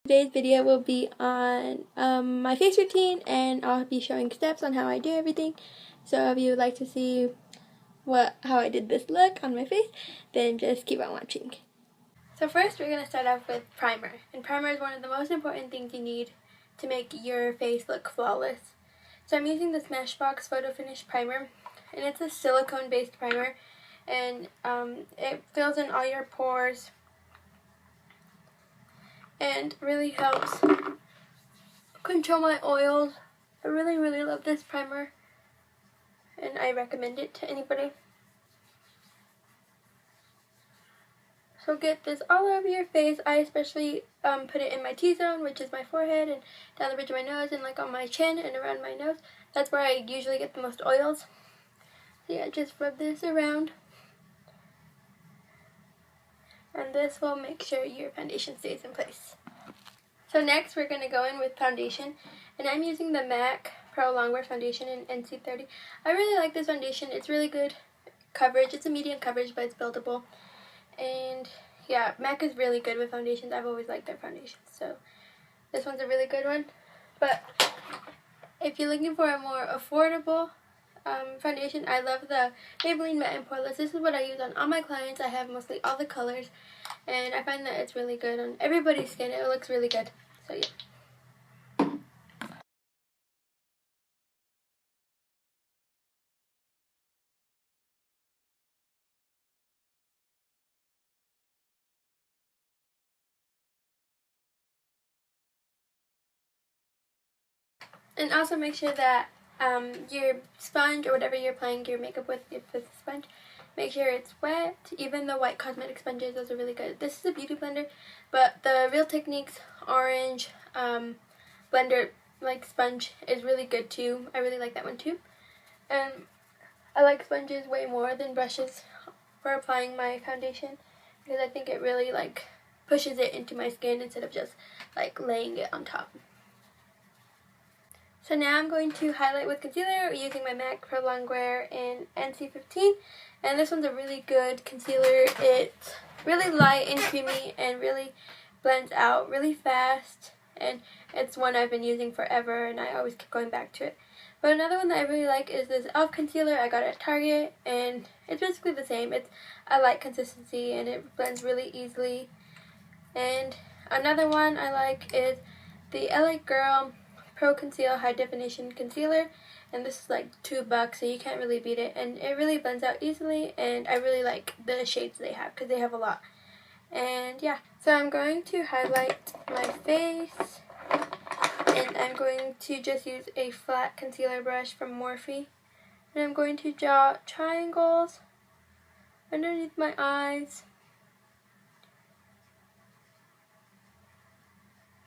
Today's video will be on my face routine, and I'll be showing steps on how I do everything. So if you would like to see how I did this look on my face, then just keep on watching. So first we're going to start off with primer. And primer is one of the most important things you need to make your face look flawless. So I'm using the Smashbox Photo Finish Primer, and it's a silicone based primer, and it fills in all your pores and really helps control my oils. I really love this primer, and I recommend it to anybody. So get this all over your face. I especially put it in my T-zone, which is my forehead, and down the bridge of my nose, and like on my chin and around my nose. That's where I usually get the most oils. So yeah, just rub this around. And this will make sure your foundation stays in place. So next we're going to go in with foundation, and I'm using the MAC Prolong foundation in NC30. I really like this foundation. It's really good coverage. It's a medium coverage, but it's buildable. And yeah, MAC is really good with foundations. I've always liked their foundations, so this one's a really good one. But if you're looking for a more affordable foundation, I love the Maybelline Matte and Poreless. This is what I use on all my clients. I have mostly all the colors, and I find that it's really good on everybody's skin. It looks really good. So yeah. And also make sure that your sponge, or whatever you're applying your makeup with, if it's a sponge, make sure it's wet. Even the white cosmetic sponges, those are really good. This is a beauty blender, but the Real Techniques orange blender like sponge is really good too. I really like that one too. And I like sponges way more than brushes for applying my foundation, because I think it really like pushes it into my skin instead of just like laying it on top. So now I'm going to highlight with concealer using my MAC Prolong in NC15. And this one's a really good concealer. It's really light and creamy and really blends out really fast. And it's one I've been using forever, and I always keep going back to it. But another one that I really like is this e.l.f. concealer. I got it at Target, and it's basically the same. It's a light consistency, and it blends really easily. And another one I like is the LA Girl Pro Conceal High Definition Concealer, and this is like $2, so you can't really beat it, and it really blends out easily, and I really like the shades they have because they have a lot. And yeah, so I'm going to highlight my face, and I'm going to just use a flat concealer brush from Morphe, and I'm going to draw triangles underneath my eyes.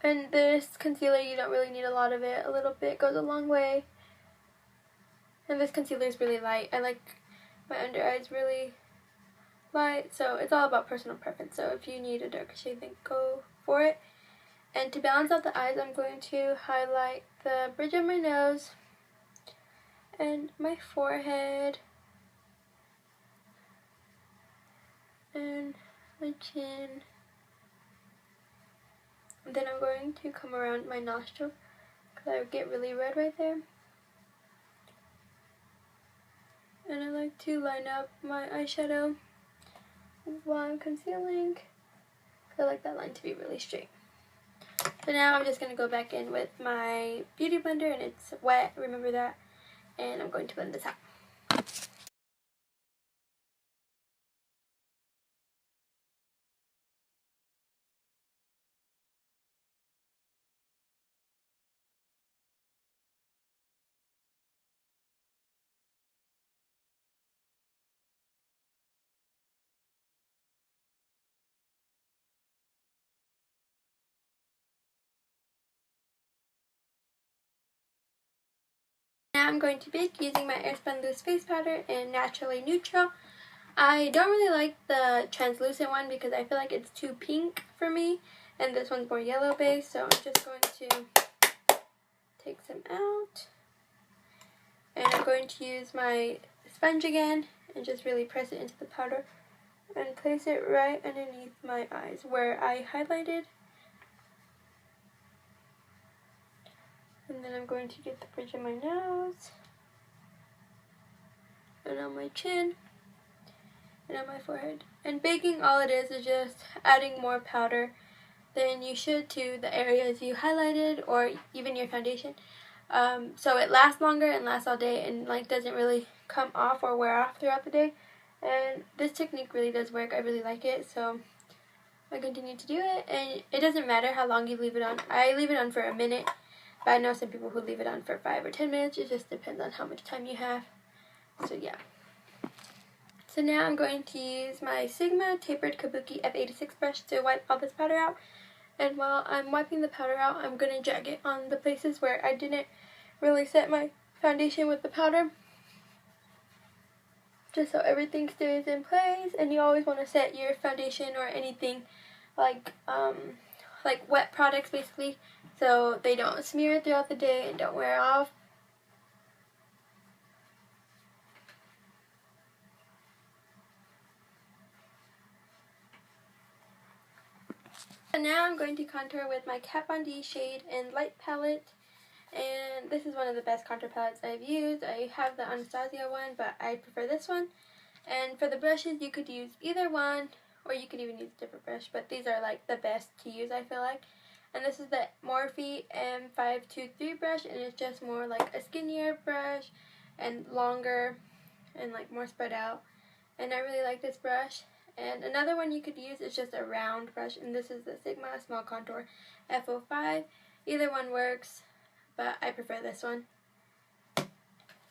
And this concealer, you don't really need a lot of it. A little bit goes a long way. And this concealer is really light. I like my under eyes really light, so it's all about personal preference. So if you need a darker shade, then go for it. And to balance out the eyes, I'm going to highlight the bridge of my nose and my forehead and my chin. And then I'm going to come around my nostrils because I get really red right there. And I like to line up my eyeshadow while I'm concealing, because I like that line to be really straight. So now I'm just going to go back in with my beauty blender, and it's wet, remember that, and I'm going to blend this out. Now I'm going to bake using my Airspun Loose Face Powder in Naturally Neutral. I don't really like the translucent one because I feel like it's too pink for me, and this one's more yellow based, so I'm just going to take some out. And I'm going to use my sponge again and just really press it into the powder and place it right underneath my eyes where I highlighted And then I'm going to get the bridge of my nose, and on my chin, and on my forehead. And baking, all it is just adding more powder than you should to the areas you highlighted or even your foundation. So it lasts longer and lasts all day and like doesn't really come off or wear off throughout the day. And this technique really does work. I really like it, so I continue to do it. And it doesn't matter how long you leave it on. I leave it on for a minute, but I know some people who leave it on for 5 or 10 minutes. It just depends on how much time you have. So yeah. So now I'm going to use my Sigma Tapered Kabuki F86 brush to wipe all this powder out. And while I'm wiping the powder out, I'm going to drag it on the places where I didn't really set my foundation with the powder, just so everything stays in place. And you always want to set your foundation or anything like wet products basically, so they don't smear throughout the day and don't wear off. And now I'm going to contour with my Kat Von D shade and light palette. And this is one of the best contour palettes I've used. I have the Anastasia one, but I prefer this one. And for the brushes, you could use either one, or you could even use a different brush, but these are like the best to use, I feel like. And this is the Morphe M523 brush, and it's just more like a skinnier brush and longer and like more spread out. And I really like this brush. And another one you could use is just a round brush, and this is the Sigma Small Contour F05. Either one works, but I prefer this one.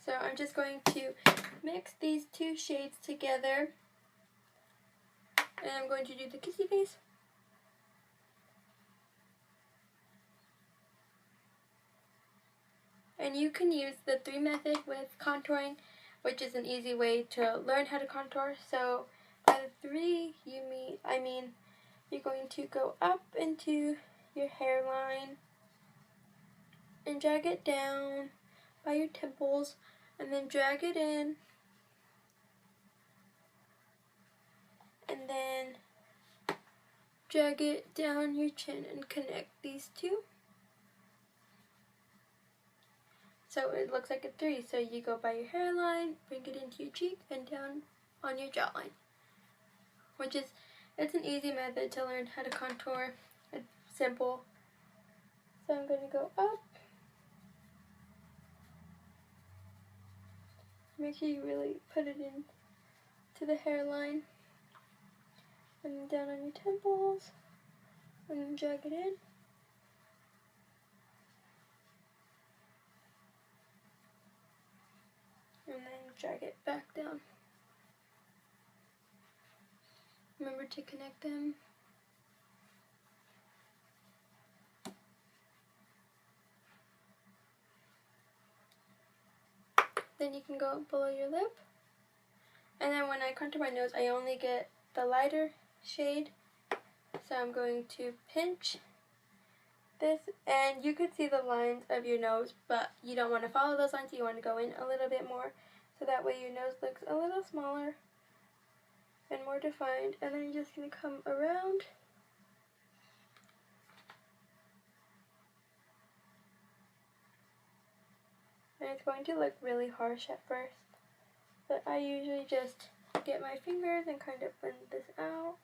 So I'm just going to mix these two shades together, and I'm going to do the kissy face. And you can use the 3 method with contouring, which is an easy way to learn how to contour. So by the 3, I mean you're going to go up into your hairline and drag it down by your temples, and then drag it in, and then drag it down your chin and connect these two. So it looks like a 3. So you go by your hairline, bring it into your cheek, and down on your jawline. It's an easy method to learn how to contour. It's simple. So I'm going to go up. Make sure you really put it in to the hairline. And then down on your temples. And then drag it in. And then drag it back down. Remember to connect them. Then you can go below your lip. And then when I contour my nose, I only get the lighter shade. So I'm going to pinch this, and you could see the lines of your nose, but you don't want to follow those lines. You want to go in a little bit more, so that way your nose looks a little smaller and more defined. And then you're just going to come around. And it's going to look really harsh at first, but I usually just get my fingers and kind of blend this out.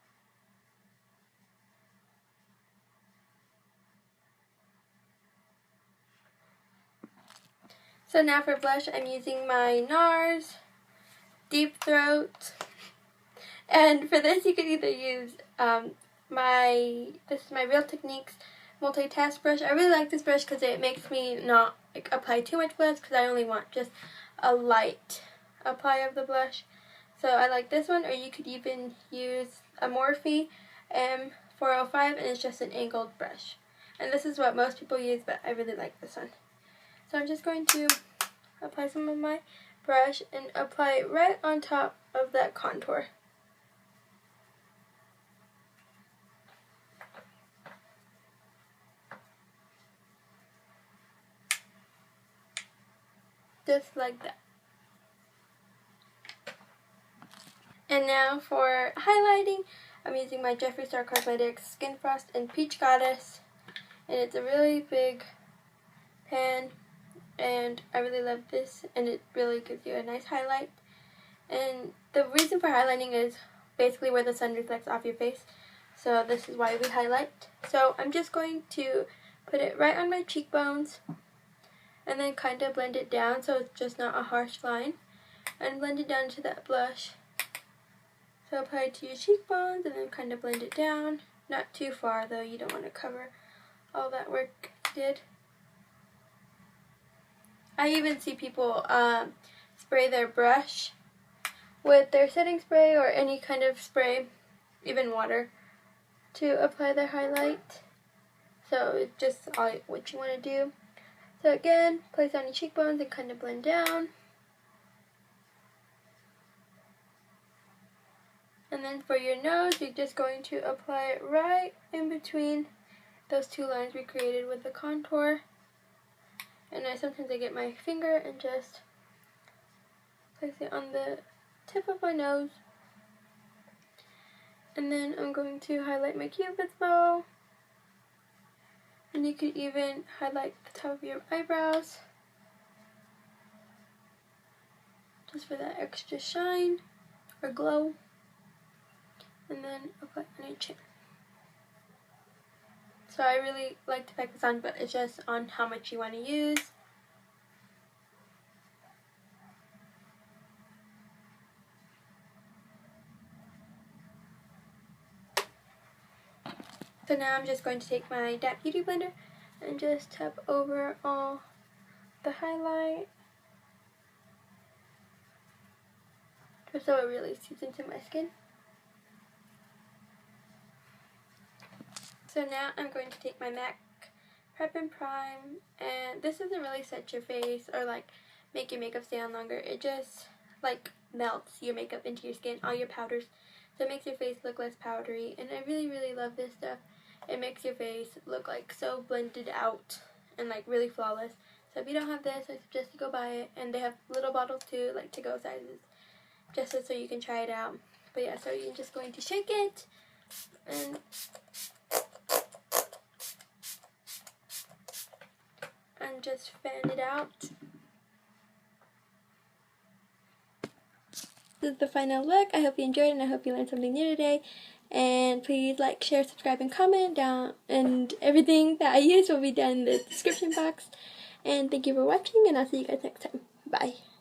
So now for blush, I'm using my Nars Deep Throat. And for this, you could either use this is my Real Techniques multitask brush. I really like this brush because it makes me not apply too much blush, because I only want just a light apply of the blush. So I like this one, or you could even use a Morphe M405, and it's just an angled brush. And this is what most people use, but I really like this one. So I'm just going to apply some of my brush and apply it right on top of that contour. Just like that. And now for highlighting, I'm using my Jeffree Star Cosmetics Skin Frost in Peach Goddess. And it's a really big pan, and I really love this, and it really gives you a nice highlight. And the reason for highlighting is basically where the sun reflects off your face, so this is why we highlight. So I'm just going to put it right on my cheekbones and then kind of blend it down so it's just not a harsh line, and blend it down to that blush. So apply it to your cheekbones and then kind of blend it down. Not too far though, you don't want to cover all that work you did. I even see people spray their brush with their setting spray or any kind of spray, even water, to apply their highlight. So it's just all what you want to do. So again, place on your cheekbones and kind of blend down. And then for your nose, you're just going to apply it right in between those two lines we created with the contour. And sometimes I get my finger and just place it on the tip of my nose. And then I'm going to highlight my Cupid's bow. And you could even highlight the top of your eyebrows, just for that extra shine or glow. And then apply it on your chin. So I really like to pack this on, but it's just on how much you want to use. So now I'm just going to take my Dap Beauty Blender and just tap over all the highlight, just so it really seeps into my skin. So now I'm going to take my MAC Prep and Prime, and this doesn't really set your face or like make your makeup stay on longer. It just like melts your makeup into your skin, all your powders, so it makes your face look less powdery. And I really, really love this stuff. It makes your face look like so blended out and like really flawless. So if you don't have this, I suggest you go buy it. And they have little bottles too, like to-go sizes, just so you can try it out. But yeah, so you're just going to shake it and just fan it out. This is the final look. I hope you enjoyed and I hope you learned something new today. And please like, share, subscribe, and comment down. And everything that I use will be down in the description box. And thank you for watching, and I'll see you guys next time. Bye.